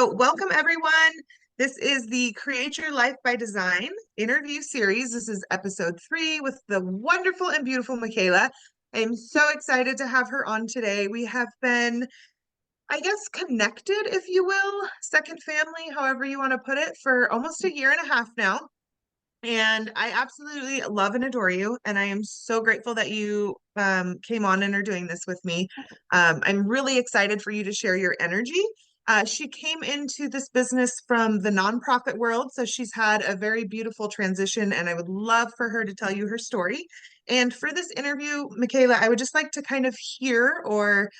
So, welcome everyone. This is the Create Your Life by Design interview series. This is episode 3 with the wonderful and beautiful Michaela. I'm so excited to have her on today. We have been, I guess, connected, if you will, second family, however you want to put it, for almost a year and a half now. And I absolutely love and adore you. And I am so grateful that you came on and are doing this with me. I'm really excited for you to share your energy. She came into this business from the nonprofit world, so she's had a very beautiful transition, and I would love for her to tell you her story. And for this interview, Michaela, I would just like to kind of hear or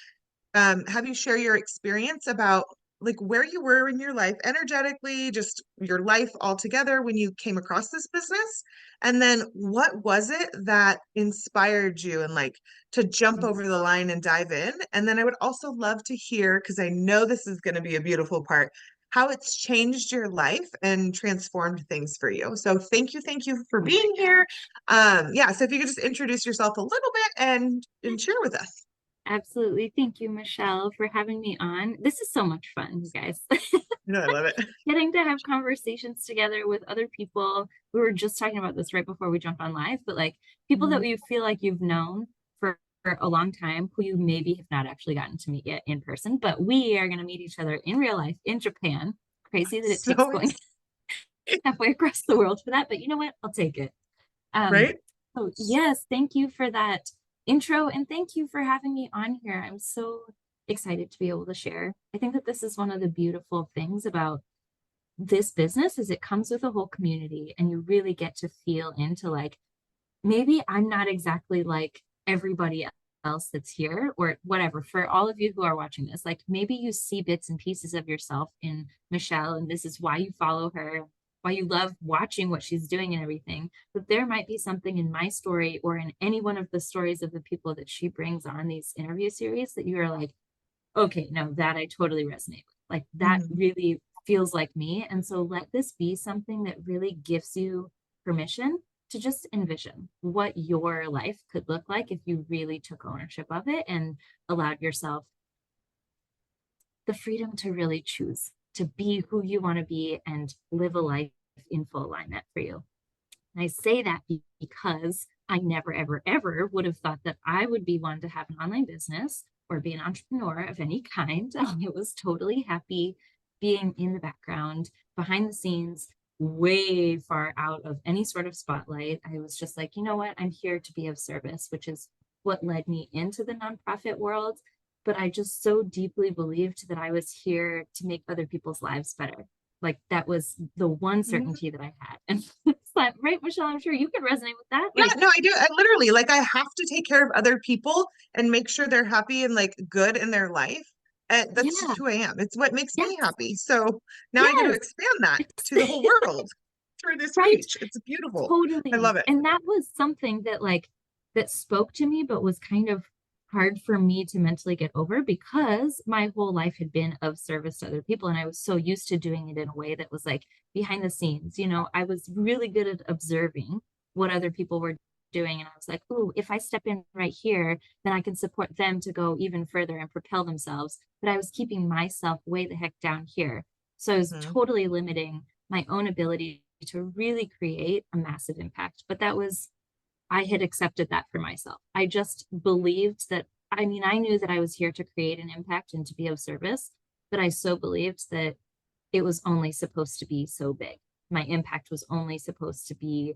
have you share your experience about like where you were in your life energetically, just your life altogether when you came across this business. And then what was it that inspired you and like to jump over the line and dive in? And then I would also love to hear, because I know this is going to be a beautiful part, how it's changed your life and transformed things for you. So thank you for being here. Yeah, so if you could just introduce yourself a little bit and share with us. Absolutely. Thank you, Michelle, for having me on. This is so much fun, you guys. No, I love it. Getting to have conversations together with other people. We were just talking about this right before we jumped on live, but like people that Mhm. you feel like you've known for a long time, who you maybe have not actually gotten to meet yet in person, but we are going to meet each other in real life in Japan. Crazy that it takes So going excited, halfway across the world for that, but you know what? I'll take it. Um, right? so yes, thank you for that intro and thank you for having me on here. I'm so excited to be able to share. I think that this is one of the beautiful things about this business is it comes with a whole community and you really get to feel into like maybe I'm not exactly like everybody else that's here or whatever. For all of you who are watching this, like maybe you see bits and pieces of yourself in Michelle, and this is why you follow her, why you love watching what she's doing and everything. But there might be something in my story or in any one of the stories of the people that she brings on these interview series that you are like, okay, no, that I totally resonate with. Like that Mhm. really feels like me. And so let this be something that really gives you permission to just envision what your life could look like if you really took ownership of it and allowed yourself the freedom to really choose to be who you want to be and live a life in full alignment for you. And I say that because I never, ever, ever would have thought that I would be one to have an online business or be an entrepreneur of any kind. I was totally happy being in the background, behind the scenes, way far out of any sort of spotlight. I was just like, you know what? I'm here to be of service, which is what led me into the nonprofit world. But I just so deeply believed that I was here to make other people's lives better. Like that was the one Mhm. certainty that I had. And it's like, right, Michelle, I'm sure you could resonate with that. Yeah, Like, no, I do. I literally like I have to take care of other people and make sure they're happy and like good in their life. And that's just yeah, who I am. It's what makes me yes, happy. So now I get to yes, expand that to the whole world through this right, reach. It's beautiful. I totally. love it. And that was something that like that spoke to me, but was kind of hard for me to mentally get over because my whole life had been of service to other people. And I was so used to doing it in a way that was like behind the scenes. You know, I was really good at observing what other people were doing. And I was like, ooh, if I step in right here, then I can support them to go even further and propel themselves. But I was keeping myself way the heck down here. So I was Hmm. totally limiting my own ability to really create a massive impact. But that was, I had accepted that for myself. I just believed that, I mean, I knew that I was here to create an impact and to be of service, but I so believed that it was only supposed to be so big. My impact was only supposed to be,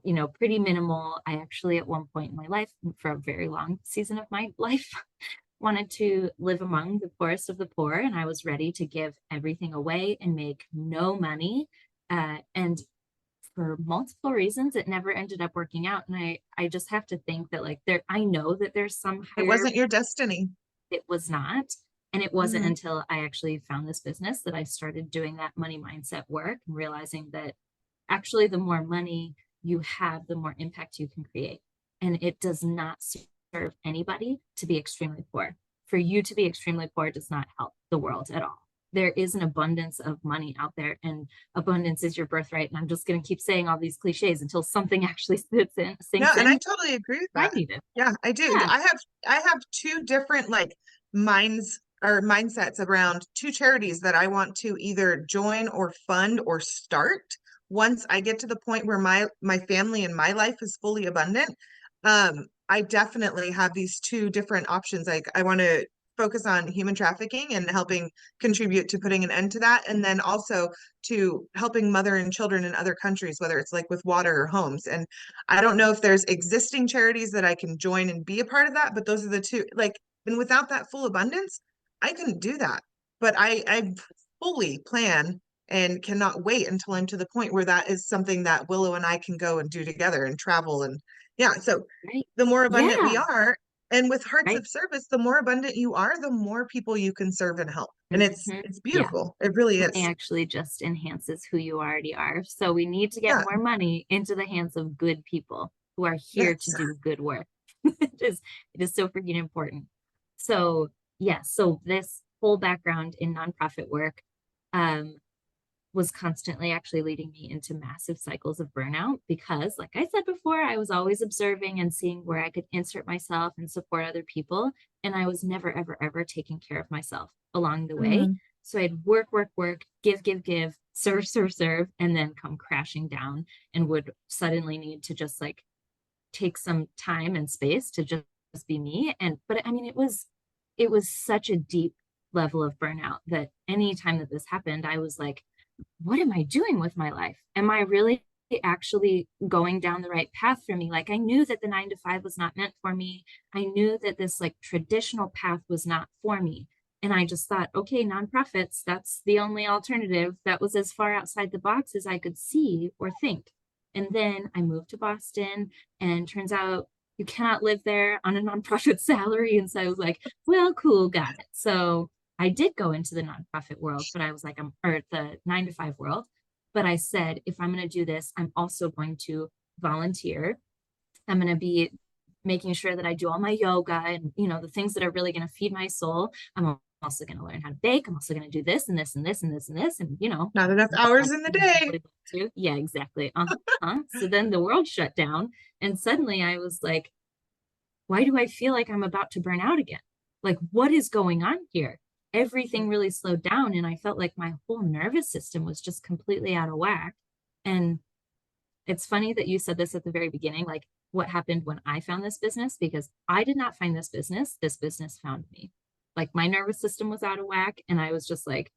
you know, pretty minimal. I actually, at one point in my life, for a very long season of my life, wanted to live among the poorest of the poor, and I was ready to give everything away and make no money. And for multiple reasons, it never ended up working out. And I just have to think that like there, I know that there's some It higher, wasn't your destiny. it was not. And it wasn't Hmm. until I actually found this business that I started doing that money mindset work and realizing that actually the more money you have, the more impact you can create. And it does not serve anybody to be extremely poor. For you to be extremely poor does not help the world at all. There is an abundance of money out there, and abundance is your birthright. And I'm just going to keep saying all these cliches until something actually Yeah, sinks and I in. totally agree with I that. need it. Yeah, I do. Yeah. I have two different like minds our mindsets around two charities that I want to either join or fund or start once I get to the point where my family and my life is fully abundant. I definitely have these two different options. Like I want to focus on human trafficking and helping contribute to putting an end to that, and then also to helping mother and children in other countries, whether it's like with water or homes. And I don't know if there's existing charities that I can join and be a part of that, but those are the two, like, and without that full abundance, I couldn't do that. But I fully plan and cannot wait until I'm to the point where that is something that Willow and I can go and do together and travel. And yeah, so Right. the more abundant we Yeah. are, and with hearts Right. of service, the more abundant you are, the more people you can serve and help. And Mhm. it's Yeah. beautiful. It really Money is. actually just enhances who you already are. So we need to get Yeah. more money into the hands of good people who are here to Yes. do good work. It is so freaking important. So yes, so this whole background in nonprofit work um, was constantly actually leading me into massive cycles of burnout because, like I said before, I was always observing and seeing where I could insert myself and support other people. And I was never, ever, ever taking care of myself along the way. Mm, So I'd work, work, work, give, serve, serve, serve, and then come crashing down and would suddenly need to just like take some time and space to just be me. And, but I mean, it was such a deep level of burnout that anytime that this happened, I was like, what am I doing with my life? Am I really actually going down the right path for me? Like I knew that the 9 to 5 was not meant for me. I knew that this like traditional path was not for me. And I just thought, okay, nonprofits, that's the only alternative that was as far outside the box as I could see or think. And then I moved to Boston, and turns out you cannot live there on a nonprofit salary. And so I was like, well, cool, got it. So I did go into the nonprofit world, but I was like, or the 9 to 5 world. But I said, if I'm going to do this, I'm also going to volunteer. I'm going to be making sure that I do all my yoga and, you know, the things that are really going to feed my soul. I'm also going to learn how to bake. I'm also going to do this and this and this and this and this. And, you know, not enough I hours in the day. really to. Yeah, exactly. So then the world shut down. And suddenly I was like, why do I feel like I'm about to burn out again? Like, what is going on here? Everything really slowed down, and I felt like my whole nervous system was just completely out of whack. And it's funny that you said this at the very beginning, like what happened when I found this business, because I did not find this business found me. Like my nervous system was out of whack, and I was just like,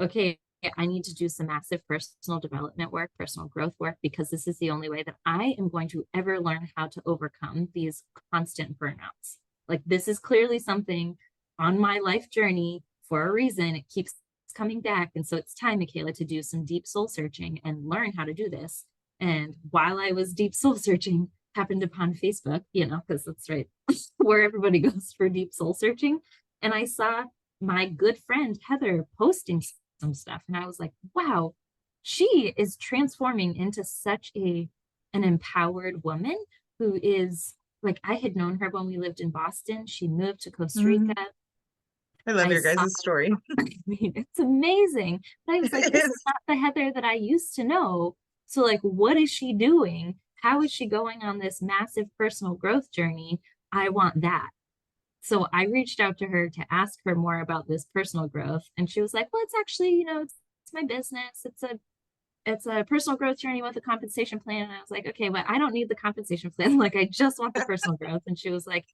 okay, I need to do some massive personal development work, personal growth work, because this is the only way that I am going to ever learn how to overcome these constant burnouts. Like, this is clearly something on my life journey for a reason. It keeps coming back. And so it's time, Michaela, to do some deep soul searching and learn how to do this. And while I was deep soul searching, happened upon Facebook, you know, because that's right where everybody goes for deep soul searching. And I saw my good friend Heather posting some stuff, and I was like, wow, she is transforming into such an empowered woman who is like, I had known her when we lived in Boston. She moved to Costa Rica. Mm, I love I your saw, guys' story. I mean, it's amazing. But I was like, It this is is. not the Heather that I used to know. So, like, what is she doing? How is she going on this massive personal growth journey? I want that. So I reached out to her to ask her more about this personal growth. And she was like, well, it's actually, you know, it's my business. It's a personal growth journey with a compensation plan. And I was like, okay, but I don't need the compensation plan. Like, I just want the personal growth. And she was like,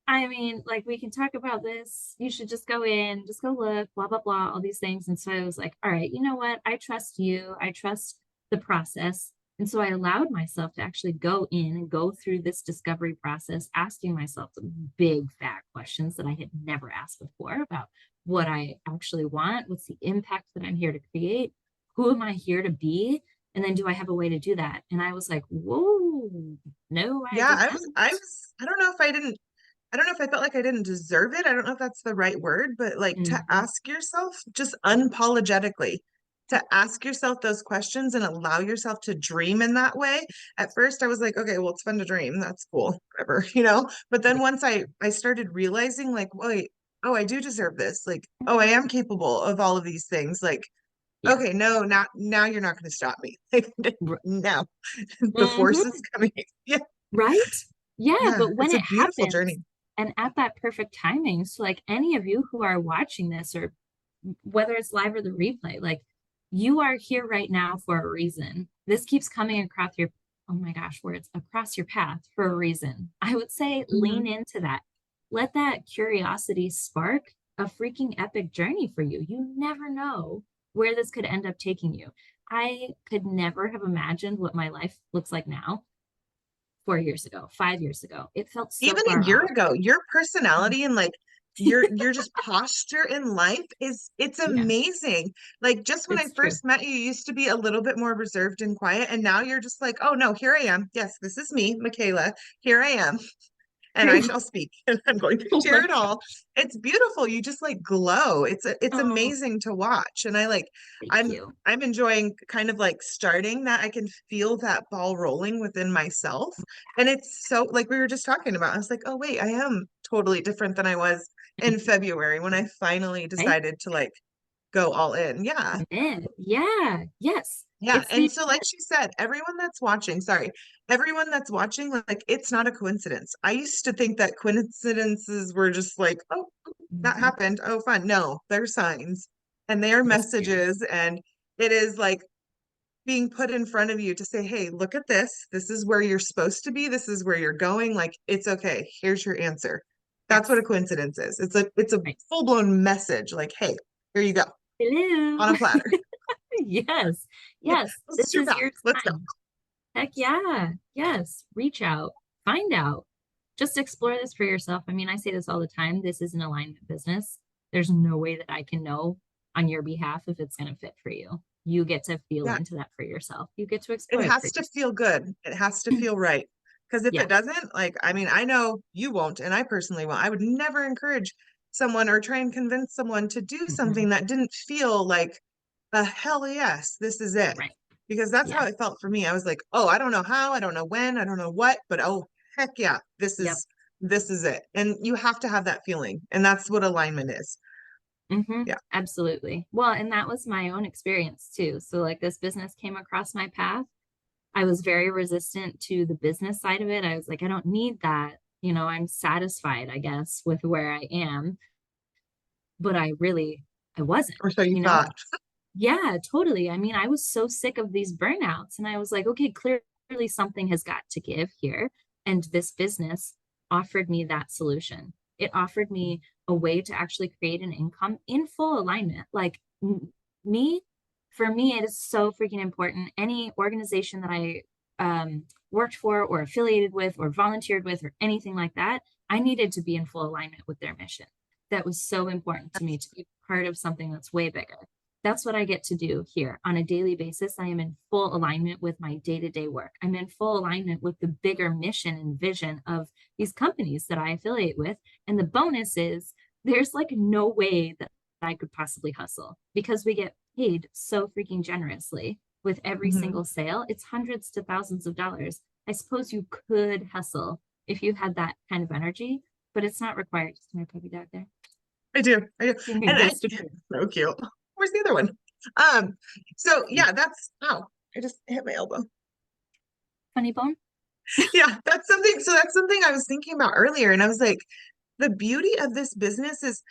I mean, like, we can talk about this. You should just go in, just go look, blah, blah, blah, all these things. And so I was like, all right, you know what? I trust you. I trust the process. And so I allowed myself to actually go in and go through this discovery process, asking myself some big, fat questions that I had never asked before about what I actually want, what's the impact that I'm here to create, who am I here to be? And then do I have a way to do that? And I was like, whoa, no, I Yeah, did not. I don't know if I don't know if I felt like I didn't deserve it. I don't know if that's the right word, but like to Mhm. ask yourself just unapologetically, to ask yourself those questions and allow yourself to dream in that way. At first, I was like, okay, well, it's fun to dream. That's cool, whatever, you know. But then once I started realizing, like, wait, oh, I do deserve this. Like, oh, I am capable of all of these things. Like, Yeah. okay, no, not now. You're not going to stop me. Like, now, the force Mhm. is coming. Yeah, Right? Yeah, yeah. but when It's a it beautiful happens, journey. And at that perfect timing, so like any of you who are watching this, or whether it's live or the replay, like you are here right now for a reason. This keeps coming across your, oh my gosh, words, across your path for a reason. I would say lean Mhm. into that. Let that curiosity spark a freaking epic journey for you. You never know where this could end up taking you. I could never have imagined what my life looks like now 4 years ago, 5 years ago. It felt so Even a far year off. ago, your personality and like your just posture in life is it's Yeah, amazing. Like just when I it's true. first met you, you used to be a little bit more reserved and quiet, and now you're just like, oh no, here I am. Yes, this is me, Michaela. Here I am. And I True. shall speak and I'm going to Oh share my it God. all. It's beautiful. You just like glow. It's Oh, amazing to watch. And I like thank I'm you. I'm enjoying kind of like starting that. I can feel that ball rolling within myself. And it's so like we were just talking about. I was like, oh wait, I am totally different than I was in February when I finally Right? decided to like go all in. Yeah. Commit. Yeah. Yes. Yeah, It's and the so like she said, everyone that's watching, sorry, everyone that's watching, like it's not a coincidence. I used to think that coincidences were just like, oh, that Mhm. happened. Oh, fun. No, they're signs and they are Yes, dear. messages, and it is like being put in front of you to say, hey, look at this. This is where you're supposed to be. This is where you're going. Like it's okay. Here's your answer. That's what a Yes. coincidence is. It's a Right. full-blown message. Like, hey, here you go on Hello. a platter. Yes. Yeah, Yes. this is This your is path. your Let's go. time. Heck yeah. Yes. Reach out. Find out. Just explore this for yourself. I mean, I say this all the time. This is an alignment business. There's no way that I can know on your behalf if it's going to fit for you. You get to feel Yeah, into that for yourself. You get to it explore it for has to yourself. feel good. It has to feel right. Because if Yeah. it doesn't, like, I mean, I know you won't, and I personally won't. I would never encourage someone or try and convince someone to do Mhm. something that didn't feel like a hell yes, this is it. Right. Because that's how Yeah. it felt for me. I was like, oh, I don't know how, I don't know when, I don't know what, but oh, heck yeah, Yep. this is it. And you have to have that feeling. And that's what alignment is. Yeah. Absolutely. Well, and that was my own experience too. So, like, this business came across my path. I was very resistant to the business side of it. I was like, I don't need that. I'm satisfied, I guess, with where I am, but I wasn't, Or so you you know? thought. Yeah, totally. I mean, I was so sick of these burnouts, and I was like, okay, clearly something has got to give here. And this business offered me that solution. It offered me a way to actually create an income in full alignment. Like me, for me, it is so freaking important. Any organization that I worked for or affiliated with or volunteered with or anything like that, I needed to be in full alignment with their mission. That was so important to me to be part of something that's way bigger. That's what I get to do here on a daily basis. I am in full alignment with my day to day work. I'm in full alignment with the bigger mission and vision of these companies that I affiliate with. And the bonus is there's like no way that I could possibly hustle because we get paid so freaking generously with every Mhm. single sale. It's hundreds to thousands of dollars. I suppose you could hustle if you had that kind of energy, but it's not required. Is my puppy dog there? I do. I do. And I Ghost approved. so cute. Where's the other one? Um, so Cute. yeah, that's oh, I just hit my elbow. Funny bone. Yeah, that's something I was thinking about earlier. And I was like, the beauty of this business is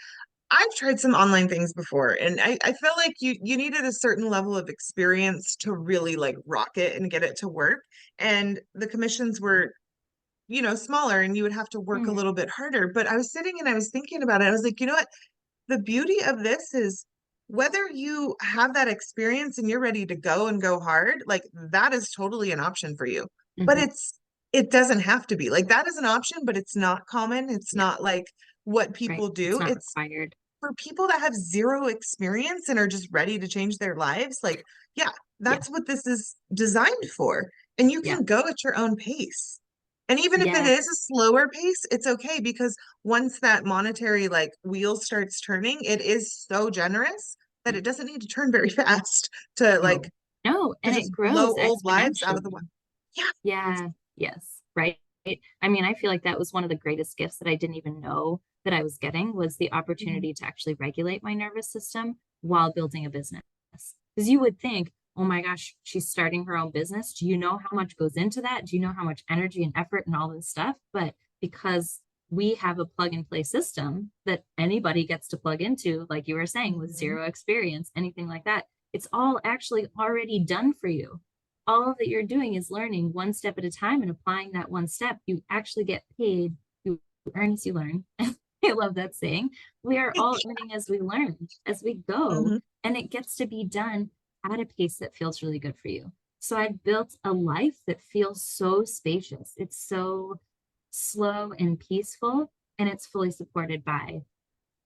I've tried some online things before, and I feel like you needed a certain level of experience to really like rock it and get it to work. And the commissions were, smaller and you would have to work a Hmm. little bit harder. But I was sitting and I was thinking about it. I was like, you know what? The beauty of this is whether you have that experience and you're ready to go and go hard, like that is totally an option for you. But Hmm. it doesn't have to be. Like that is an option, but it's not common. It's Yeah, not like what right. people It's do. not It's required. for people that have zero experience and are just ready to change their lives. Like, yeah, Yeah, that's what this is designed for. And you yeah, can go at your own pace. And even if it yeah. is a slower pace, it's okay because once that monetary like wheel starts turning, it is so generous that it doesn't need to turn very fast to No, like no, to and it just blow grows old lives out of the way. exponentially. Yeah. Yeah, yes, right. I mean, I feel like that was one of the greatest gifts that I didn't even know that I was getting was the Mhm. opportunity to actually regulate my nervous system while building a business. Because you would think, oh my gosh, she's starting her own business. Do you know how much goes into that? Do you know how much energy and effort and all this stuff? But because we have a plug and play system that anybody gets to plug into, like you were saying, with Mhm. zero experience, anything like that. It's all actually already done for you. All that you're doing is learning one step at a time and applying that one step. You actually get paid. You earn as you learn. I love that saying. We are all earning as we learn, as we go, Mhm. and it gets to be done at a pace that feels really good for you. So I've built a life that feels so spacious. It's so slow and peaceful, and it's fully supported by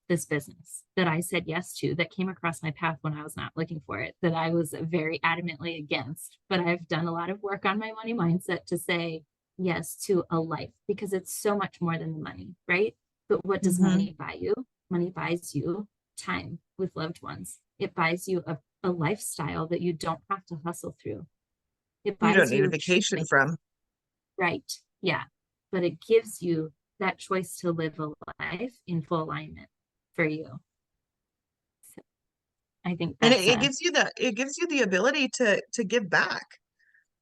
this business that I said yes to, that came across my path when I was not looking for it, that I was very adamantly against. But I've done a lot of work on my money mindset to say yes to a life, because it's so much more than the money, right? But what does Mhm. money buy you? Money buys you time with loved ones. It buys you a lifestyle that you don't have to hustle through. It You don't buys need a you vacation healing, from. right? Yeah. But it gives you that choice to live a life in full alignment for you. So I think And that's a, it gives you the ability to give back,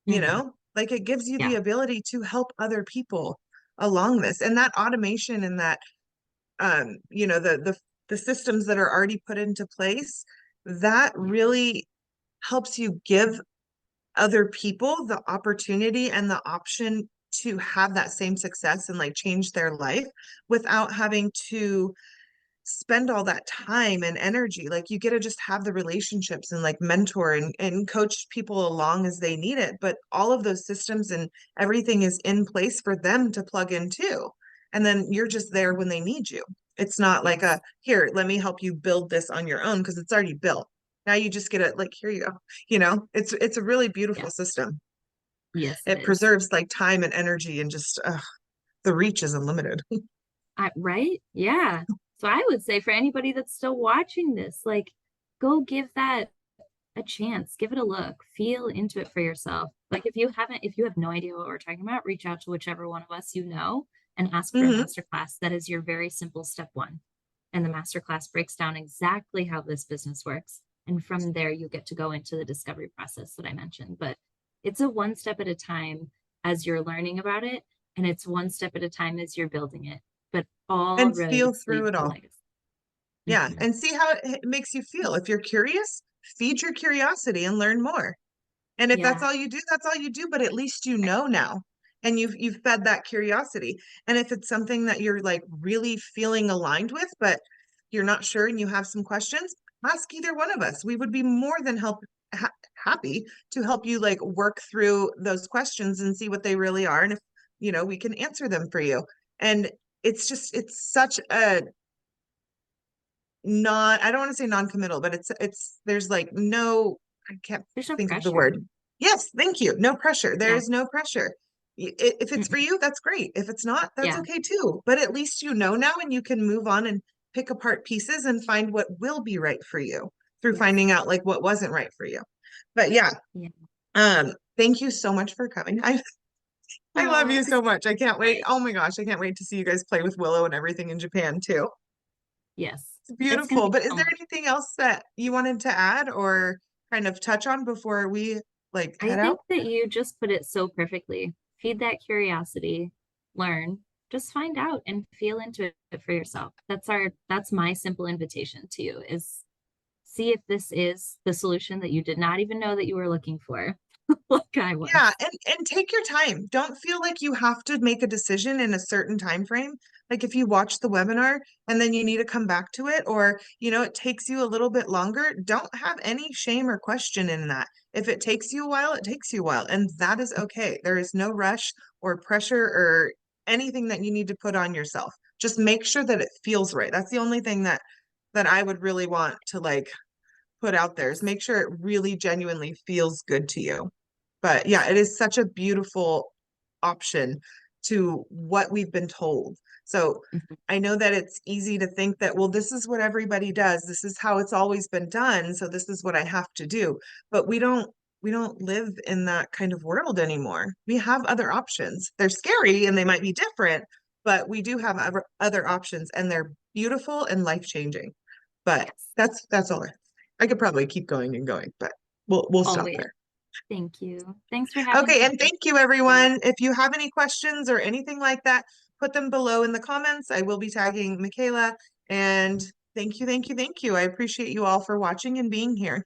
you mhm, know? Like it gives you the yeah, ability to help other people along this. And that automation and that you know, the systems that are already put into place, that really helps you give other people the opportunity and the option to have that same success and like change their life without having to spend all that time and energy. Like you get to just have the relationships and like mentor and coach people along as they need it. But all of those systems and everything is in place for them to plug into. And then you're just there when they need you. It's not like yes, a here, let me help you build this on your own because it's already built. Now you just get it like here you go. You know, it's a really yeah, beautiful system. yes, it It is. preserves like time and energy and just the reach is unlimited. Right? Yeah. So I would say for anybody that's still watching this, like, go give that a chance, give it a look, feel into it for yourself. Like if you have no idea what we're talking about, reach out to whichever one of us you know and ask for a Hmm. masterclass. That is your very simple step one. And the masterclass breaks down exactly how this business works. And from there, you get to go into the discovery process that I mentioned. But it's a one step at a time as you're learning about it. And it's one step at a time as you're building it. But all And feel roads through lead it to all. legacy. Yeah, Mhm. and see how it makes you feel. If you're curious, feed your curiosity and learn more. And if that's Yeah. all you do, that's all you do, but at least you know now. And you've fed that curiosity. And if it's something that you're like really feeling aligned with, but you're not sure and you have some questions, ask either one of us. We would be more than happy to help you like work through those questions and see what they really are and if you know we can answer them for you. And it's such a not I don't want to say non-committal, but it's there's like no I can't There's no think of the pressure. word. Yes, thank you. No pressure. There Yeah. is no pressure. If it's for Mm-mm. you, that's great. If it's not, that's Yeah. okay too. But at least you know now and you can move on and pick apart pieces and find what will be right for you through Yes. finding out like what wasn't right for you. But yeah, Yeah. thank you so much for coming. I love Oh, you so much. I can't wait. I, Oh my gosh, I can't wait to see you guys play with Willow and everything in Japan too. yes. It's It's going to beautiful. be But is so there much. anything else that you wanted to add or kind of touch on before we like I head out? think that you just put it so perfectly. Feed that curiosity, learn, just find out and feel into it for yourself. That's my simple invitation to you is see if this is the solution that you did not even know that you were looking for, like I was. Yeah, and take your time. Don't feel like you have to make a decision in a certain time frame. Like if you watch the webinar and then you need to come back to it or you know it takes you a little bit longer, don't have any shame or question in that. If it takes you a while, it takes you a while, and that is okay. There is no rush or pressure or anything that you need to put on yourself. Just make sure that it feels right. That's the only thing that I would really want to like put out there is Yes. make sure it really genuinely feels good to you. But yeah, Yes. it is such a beautiful option to what we've been told. So Mhm. I know that it's easy to think that, well, this is what everybody does. This is how it's always been done. So this is what I have to do. But we don't live in that kind of world anymore. We have other options. They're scary and they might be different, but we do have other options and they're beautiful and life-changing. But Yes. that's all. I could probably keep going and going, but we'll stop Always. there. Thank you. Thanks for having Okay, me. and thank you Great. everyone. If you have any questions or anything like that, put them below in the comments. I will be tagging Michaela. And thank you, thank you, thank you. I appreciate you all for watching and being here.